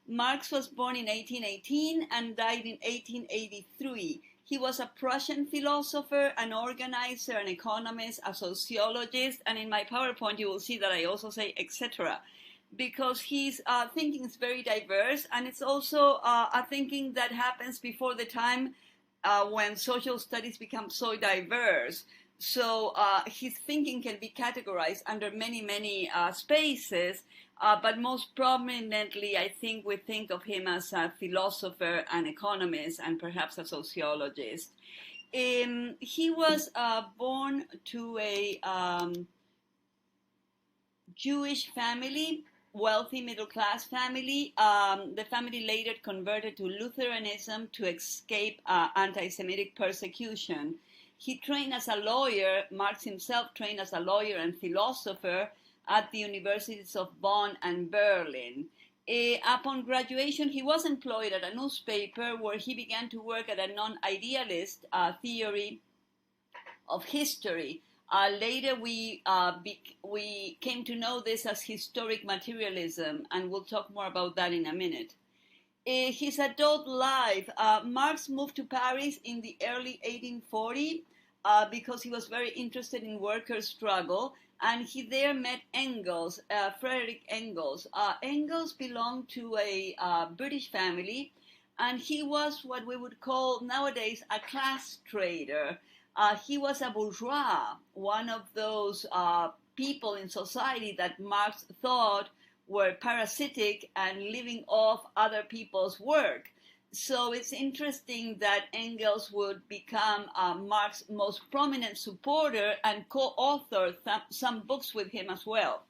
Marx was born in 1818 and died in 1883. He was a Prussian philosopher, an organizer, an economist, a sociologist, and in my PowerPoint you will see that I also say etc. Because his thinking is very diverse, and it's also a thinking that happens before the time when social studies become so diverse. So his thinking can be categorized under many, many spaces, but most prominently, I think we think of him as a philosopher, an economist, and perhaps a sociologist. He was born to a Jewish family, wealthy middle-class family. The family later converted to Lutheranism to escape anti-Semitic persecution. He trained as a lawyer. Marx himself trained as a lawyer and philosopher at the universities of Bonn and Berlin. Upon graduation, he was employed at a newspaper where he began to work at a non-idealist theory of history. Later, we came to know this as historic materialism, and we'll talk more about that in a minute. His adult life, Marx moved to Paris in the early 1840 because he was very interested in worker struggle, and he there met Engels, Frederick Engels. Engels belonged to a British family, and he was what we would call nowadays a class trader. He was a bourgeois, one of those people in society that Marx thought were parasitic and living off other people's work. So it's interesting that Engels would become Marx's most prominent supporter and co-author some books with him as well.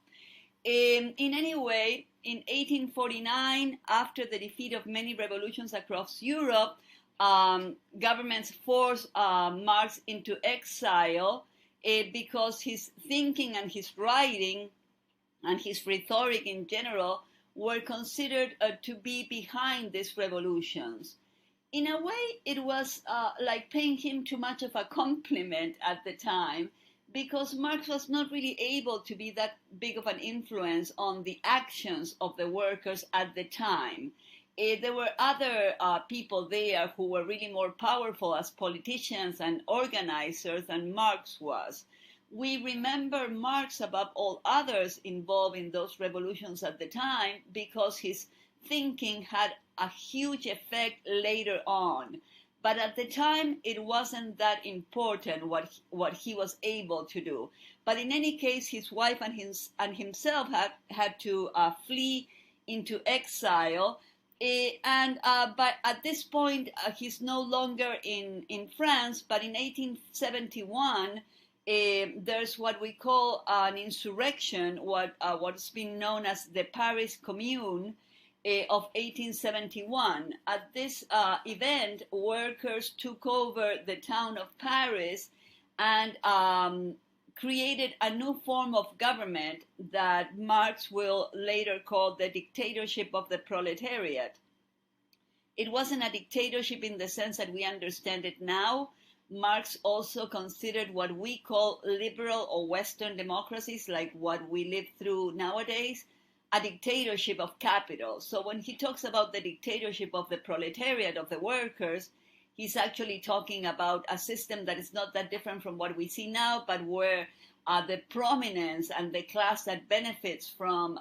In any way, in 1849, after the defeat of many revolutions across Europe, governments forced Marx into exile because his thinking and his writing and his rhetoric in general were considered to be behind these revolutions. In a way, it was like paying him too much of a compliment at the time, because Marx was not really able to be that big of an influence on the actions of the workers at the time. There were other people there who were really more powerful as politicians and organizers than Marx was. We remember Marx above all others involved in those revolutions at the time because his thinking had a huge effect later on. But at the time, it wasn't that important what he was able to do. But in any case, his wife and himself had to flee into exile. But at this point, he's no longer in France, but in 1871, there's what we call an insurrection, what's been known as the Paris Commune of 1871. At this event, workers took over the town of Paris and created a new form of government that Marx will later call the dictatorship of the proletariat. It wasn't a dictatorship in the sense that we understand it now. Marx also considered what we call liberal or Western democracies, like what we live through nowadays, a dictatorship of capital. So when he talks about the dictatorship of the proletariat, of the workers, he's actually talking about a system that is not that different from what we see now, but where the prominence and the class that benefits from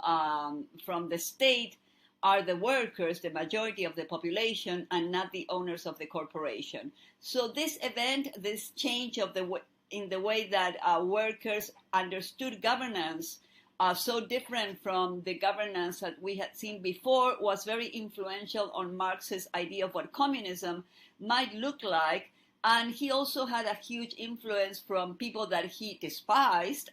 the state are the workers, the majority of the population, and not the owners of the corporation. So this event, this change in the way that workers understood governance, so different from the governance that we had seen before, was very influential on Marx's idea of what communism might look like. And he also had a huge influence from people that he despised,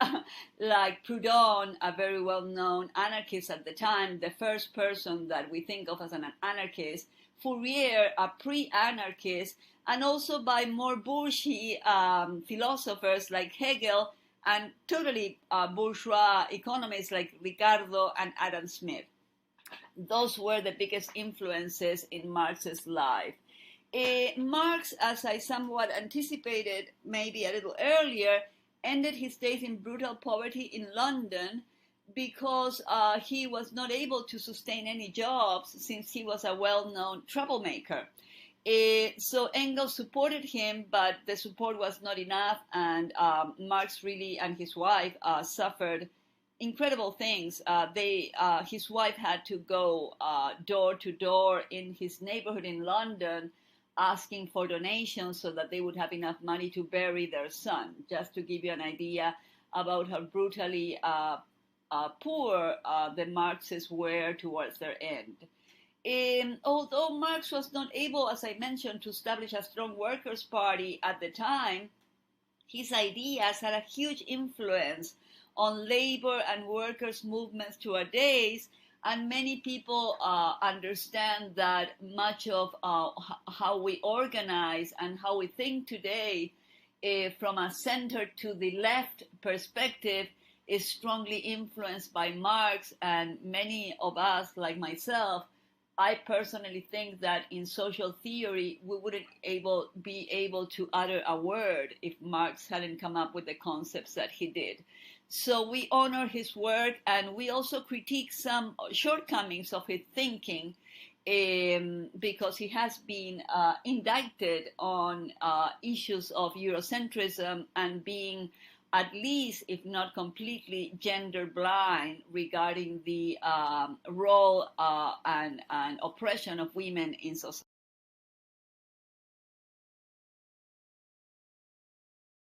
like Proudhon, a very well-known anarchist at the time, the first person that we think of as an anarchist, Fourier, a pre-anarchist, and also by more bourgeois philosophers like Hegel, and totally bourgeois economists like Ricardo and Adam Smith. Those were the biggest influences in Marx's life. Marx, as I somewhat anticipated maybe a little earlier, ended his days in brutal poverty in London because he was not able to sustain any jobs since he was a well-known troublemaker. So Engels supported him, but the support was not enough, and Marx really and his wife suffered incredible things. His wife had to go door to door in his neighborhood in London, asking for donations so that they would have enough money to bury their son. Just to give you an idea about how brutally poor the Marxists were towards their end. Although Marx was not able, as I mentioned, to establish a strong workers' party at the time, his ideas had a huge influence on labor and workers' movements to our days, and many people understand that much of how we organize and how we think today, from a center to the left perspective, is strongly influenced by Marx. And many of us, like myself, I personally think that in social theory, we wouldn't be able to utter a word if Marx hadn't come up with the concepts that he did. So we honor his work, and we also critique some shortcomings of his thinking, because he has been indicted on issues of Eurocentrism and being at least, if not completely, gender blind regarding the role and oppression of women in society.